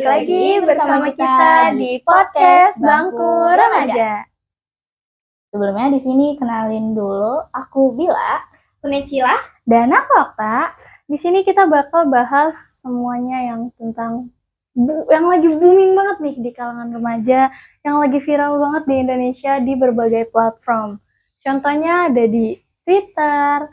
lagi bersama kita di podcast Bangku Remaja. Sebelumnya di sini kenalin dulu, aku Bila, Punecila, dan aku Okta. Di sini kita bakal bahas semuanya yang tentang yang lagi booming banget nih di kalangan remaja, yang lagi viral banget di Indonesia di berbagai platform. Contohnya ada di Twitter,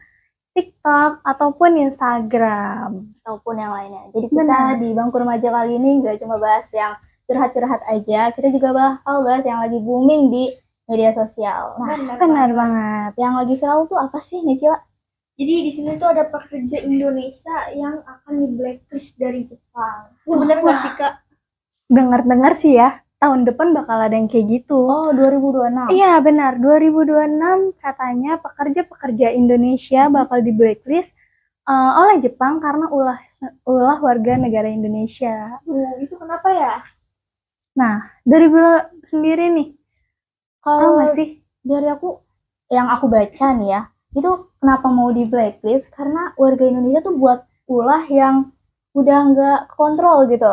TikTok, ataupun Instagram, ataupun yang lainnya. Jadi kita di Bangku Remaja kali ini nggak cuma bahas yang curhat-curhat aja, kita juga bakal bahas yang lagi booming di media sosial. Nah, benar banget. Yang lagi viral tuh apa sih, Nicila? Jadi di sini tuh ada pekerja Indonesia yang akan di blacklist dari Jepang. Bener nggak sih, Kak? Dengar-dengar sih ya, tahun depan bakal ada yang kayak gitu. Oh, 2026. Iya, benar. 2026 katanya pekerja-pekerja Indonesia bakal di blacklist oleh Jepang karena ulah warga negara Indonesia. Itu kenapa ya? Nah, dari Bila sendiri nih, tahu nggak sih? Dari yang aku baca nih ya, itu kenapa mau di blacklist? Karena warga Indonesia tuh buat ulah yang udah nggak kontrol gitu.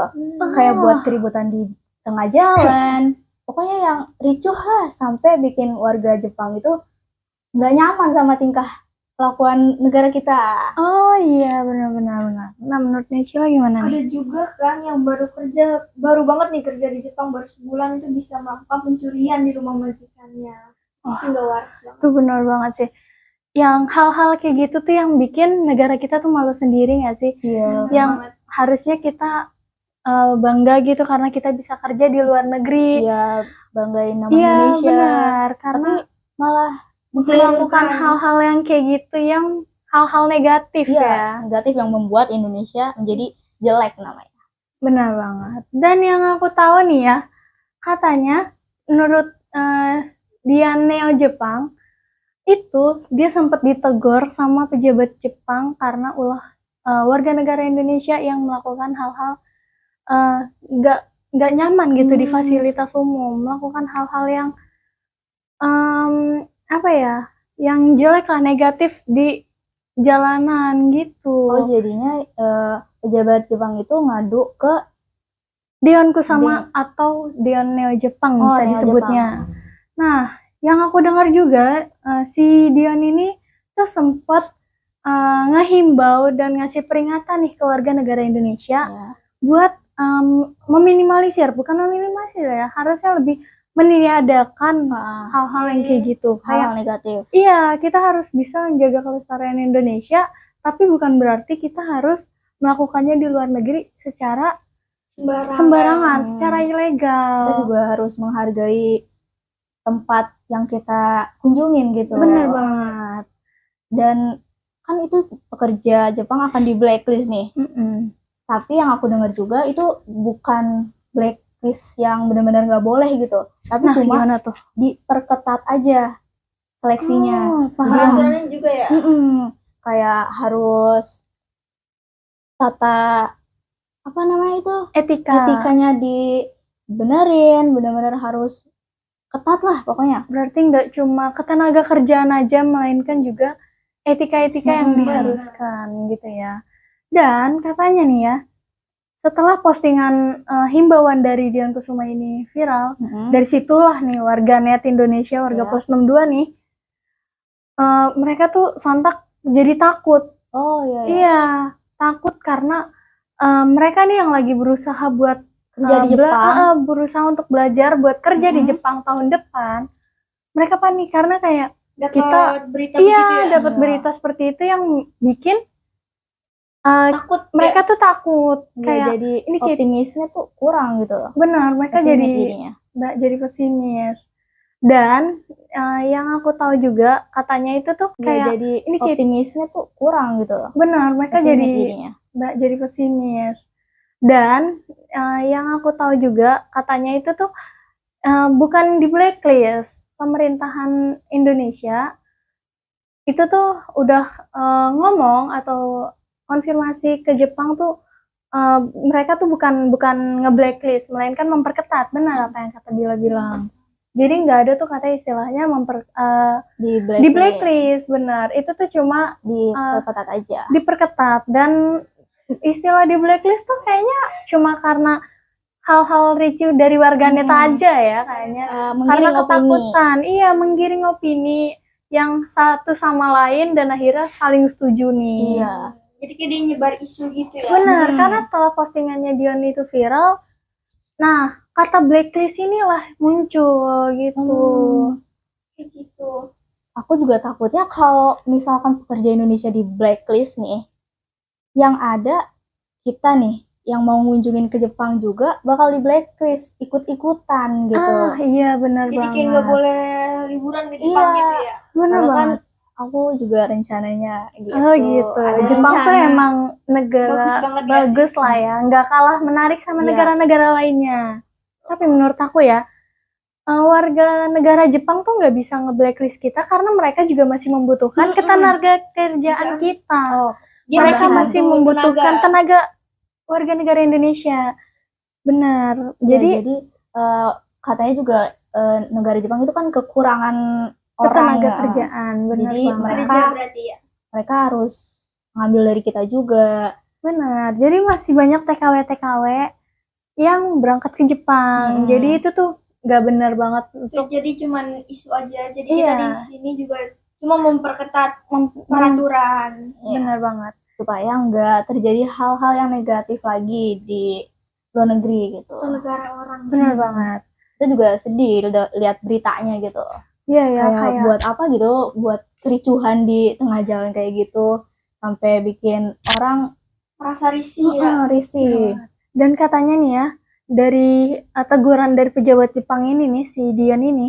Kayak buat keributan di tengah jalan. Pokoknya yang ricuh lah, sampai bikin warga Jepang itu nggak nyaman sama tingkah kelakuan negara kita. Oh iya, benar. Nah, menurut Nicila gimana nih? Ada juga kan yang baru banget nih kerja di Jepang, baru sebulan itu bisa melakukan pencurian di rumah majikannya. Itu nggak waras banget. Itu benar banget sih. Yang hal-hal kayak gitu tuh yang bikin negara kita tuh malu sendiri nggak sih? Iya. Yang harusnya kita bangga gitu karena kita bisa kerja di luar negeri. Iya, banggain nama Iya, Indonesia. benar. Karena tapi malah melakukan hal-hal yang kayak gitu, yang hal-hal negatif ya. Negatif yang membuat Indonesia menjadi jelek namanya. Benar banget. Dan yang aku tahu nih ya, katanya menurut Dian Neo Jepang, itu dia sempat ditegur sama pejabat Jepang karena ulah warga negara Indonesia yang melakukan hal-hal nggak nyaman gitu di fasilitas umum, melakukan hal-hal yang yang jelek lah, negatif di jalanan gitu. Oh, jadinya pejabat Jepang itu ngadu ke Dion Kusama atau Dion Neo Jepang bisa disebutnya. Jepang. Nah, yang aku dengar juga si Dion ini tuh sempat ngehimbau dan ngasih peringatan nih ke warga negara Indonesia buat meminimalisir, bukan meminimalisir ya, harusnya lebih meniadakan hal-hal yang kayak gitu, hal negatif. Iya, kita harus bisa menjaga kelestarian Indonesia, tapi bukan berarti kita harus melakukannya di luar negeri secara sembarangan, secara ilegal. Kita juga harus menghargai tempat yang kita kunjungin gitu. Bener banget. Dan kan itu pekerja Jepang akan di blacklist nih. Tapi yang aku dengar juga itu bukan blacklist yang benar-benar nggak boleh gitu. Tapi cuma diperketat aja seleksinya. Aturannya juga ya. Kayak harus tata etikanya dibenerin, benar-benar harus ketat lah pokoknya. Berarti nggak cuma ketenaga kerjaan aja, melainkan juga etika-etika yang diharuskan gitu ya. Dan katanya nih ya, setelah postingan himbauan dari Dian Kusuma ini viral, dari situlah nih warganet Indonesia, warga Plus 62 nih, mereka tuh sontak jadi takut. Oh iya. Iya, takut karena mereka nih yang lagi berusaha buat kerja di Jepang, berusaha untuk belajar buat kerja di Jepang tahun depan. Mereka panik karena kayak dapat berita seperti itu yang bikin takut. Mereka tuh takut, kayak jadi ini optimisnya tuh kurang gitu loh. Benar, mereka jadi pesimis. Dan yang aku tahu juga katanya itu tuh kayak jadi optimisnya tuh kurang gitu loh. Benar, mereka jadi pesimis. Dan yang aku tahu juga katanya itu tuh bukan di blacklist, pemerintahan Indonesia itu tuh udah ngomong atau konfirmasi ke Jepang tuh mereka tuh bukan nge-blacklist, melainkan memperketat. Benar apa yang kata Bila bilang. Jadi nggak ada tuh kata istilahnya di blacklist, benar. Itu tuh cuma diperketat aja. Diperketat. Dan istilah di blacklist tuh kayaknya cuma karena hal-hal ricu dari warganet aja ya kayaknya. Karena Menggiring opini. ketakutan, iya menggiring opini yang satu sama lain dan akhirnya saling setuju nih. Iya. Jadi kayak dia nyebar isu gitu ya. Benar, karena setelah postingannya Dion itu viral, nah kata blacklist inilah muncul gitu. Kayak gitu. Aku juga takutnya kalau misalkan pekerja Indonesia di blacklist nih, yang ada kita nih yang mau ngunjungin ke Jepang juga bakal di blacklist, ikut-ikutan gitu. Ah iya benar Jadi banget. kayak nggak boleh liburan ke Jepang Iya. gitu ya. Benar Karena kan banget. aku juga rencananya gitu. Oh gitu. Ada Jepang tuh rencana. emang negara Bagus banget ya bagus sih. lah ya, nggak kalah menarik sama Iya. negara-negara lainnya. Tapi menurut aku ya, warga negara Jepang tuh nggak bisa nge-blacklist kita karena mereka juga masih membutuhkan ketenaga kerjaan kita. Oh, Dia Mereka masih masih butuh membutuhkan tenaga warga negara Indonesia. Benar. ya, Jadi jadi katanya juga negara Jepang itu kan kekurangan ketenaga orang. kerjaan, benar Jadi banget. kerja mereka- berarti ya. Mereka harus ngambil dari kita juga. Benar. Jadi masih banyak TKW-TKW yang berangkat ke Jepang. Jadi itu tuh nggak benar banget untuk Jadi cuman isu aja. Jadi Iya. kita di sini juga cuma memperketat peraturan. Ya, benar banget. supaya nggak terjadi hal-hal yang negatif lagi di luar negeri gitu. Atau negara orang. Benar banget. Kita juga sedih lihat beritanya gitu. Iya ya, Kayak buat apa gitu, buat kericuhan di tengah jalan kayak gitu, sampai bikin orang Merasa risih ya. risih. Dan katanya nih ya, dari teguran dari pejabat Jepang ini nih, si Dion ini,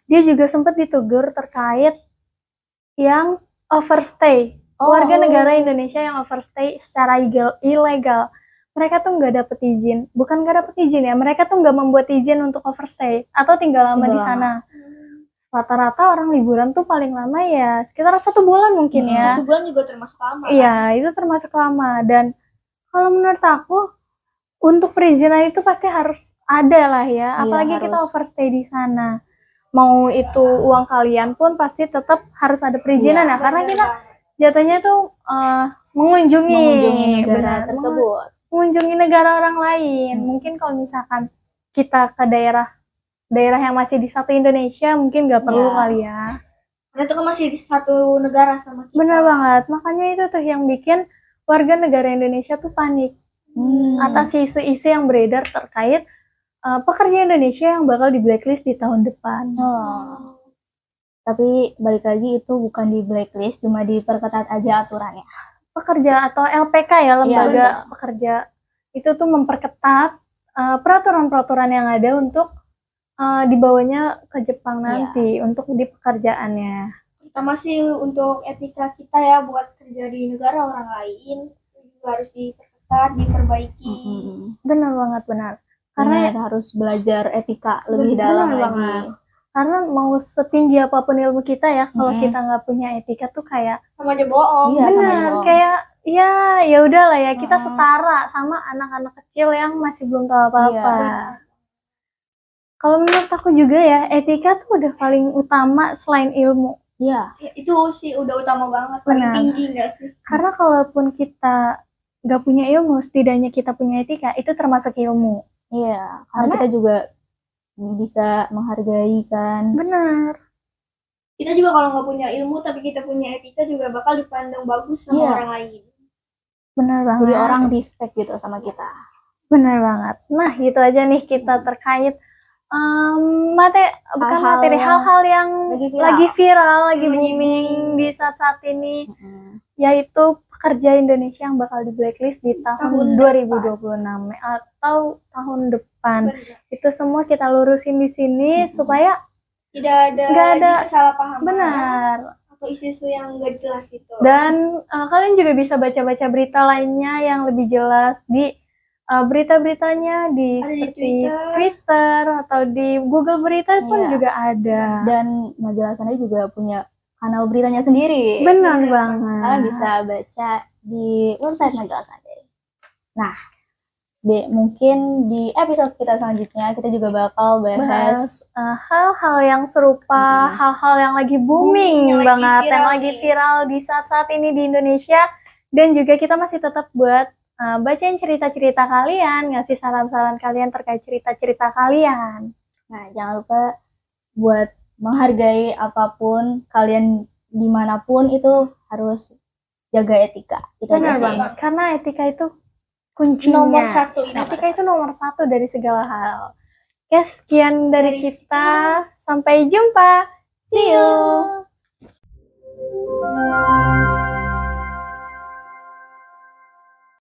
dia juga sempat ditegur terkait yang overstay. Warga negara Indonesia yang overstay secara ilegal. Mereka tuh nggak dapet izin. Bukan nggak dapet izin ya, mereka tuh nggak membuat izin untuk overstay atau tinggal lama di sana. Rata-rata orang liburan tuh paling lama ya sekitar 1 bulan mungkin ya. 1 bulan juga termasuk lama. Iya, itu termasuk lama. Dan kalau menurut aku, untuk perizinan itu pasti harus ada lah ya. Apalagi kita harus. overstay di sana. Mau itu uang kalian pun pasti tetap harus ada perizinan ya. Karena kita jatuhnya tuh mengunjungi negara tersebut. mengunjungi negara orang lain. Mungkin kalau misalkan kita ke daerah yang masih di satu Indonesia mungkin nggak perlu kali ya. Karena itu kan masih di satu negara sama kita. Benar banget. Makanya itu tuh yang bikin warga negara Indonesia tuh panik atas isu-isu yang beredar terkait pekerja Indonesia yang bakal di blacklist di tahun depan. Tapi balik lagi itu bukan di blacklist, cuma diperketat aja aturannya. Pekerja atau LPK ya, lembaga pekerja itu tuh memperketat peraturan-peraturan yang ada untuk dibawanya ke Jepang nanti untuk di pekerjaannya. Terutama sih untuk etika kita ya buat kerja di negara orang lain juga harus diperketat, diperbaiki. Benar banget, benar. Karena kita harus belajar etika lebih dalam lagi. Banget. Karena mau setinggi apapun ilmu kita ya, kalau kita nggak punya etika tuh kayak Sama aja bohong. Iya, benar, kayak ya udahlah ya, kita setara sama anak-anak kecil yang masih belum tahu apa-apa. Kalau menurut aku juga ya, etika tuh udah paling utama selain ilmu. Iya. Itu sih udah utama banget, paling tinggi nggak sih? Karena kalaupun kita nggak punya ilmu, setidaknya kita punya etika, itu termasuk ilmu. Iya, karena kita juga bisa menghargai kan. Benar. Kita juga kalau nggak punya ilmu tapi kita punya etika juga bakal dipandang bagus sama orang lain. Benar banget. Jadi orang respect gitu sama kita. Benar banget. Nah, gitu aja nih kita terkait hal-hal yang lagi viral, lagi booming di saat-saat ini, yaitu pekerja Indonesia yang bakal di blacklist di tahun 2026 atau tahun depan. Itu semua kita lurusin di sini supaya tidak ada kesalahpahaman. Benar. Atau isu-isu yang nggak jelas itu. Dan kalian juga bisa baca-baca berita lainnya yang lebih jelas di berita-beritanya di seperti Twitter atau di Google Berita pun juga ada. Dan majalah Sunday juga punya kanal beritanya sendiri. Benar banget. Kalian bisa baca di website majalah Sunday. Nah, mungkin di episode kita selanjutnya kita juga bakal bahas hal-hal yang serupa, hal-hal yang lagi booming banget, yang lagi viral di saat-saat ini di Indonesia. Dan juga kita masih tetap buat bacain cerita-cerita kalian, ngasih saran-saran kalian terkait cerita-cerita kalian. Nah, jangan lupa buat menghargai apapun kalian dimanapun itu harus jaga etika. Itu aja Benar sih. banget, karena etika itu kuncinya. Nomor satu ini. Etika itu nomor satu dari segala hal. Oke, sekian dari kita. Sampai jumpa. See you.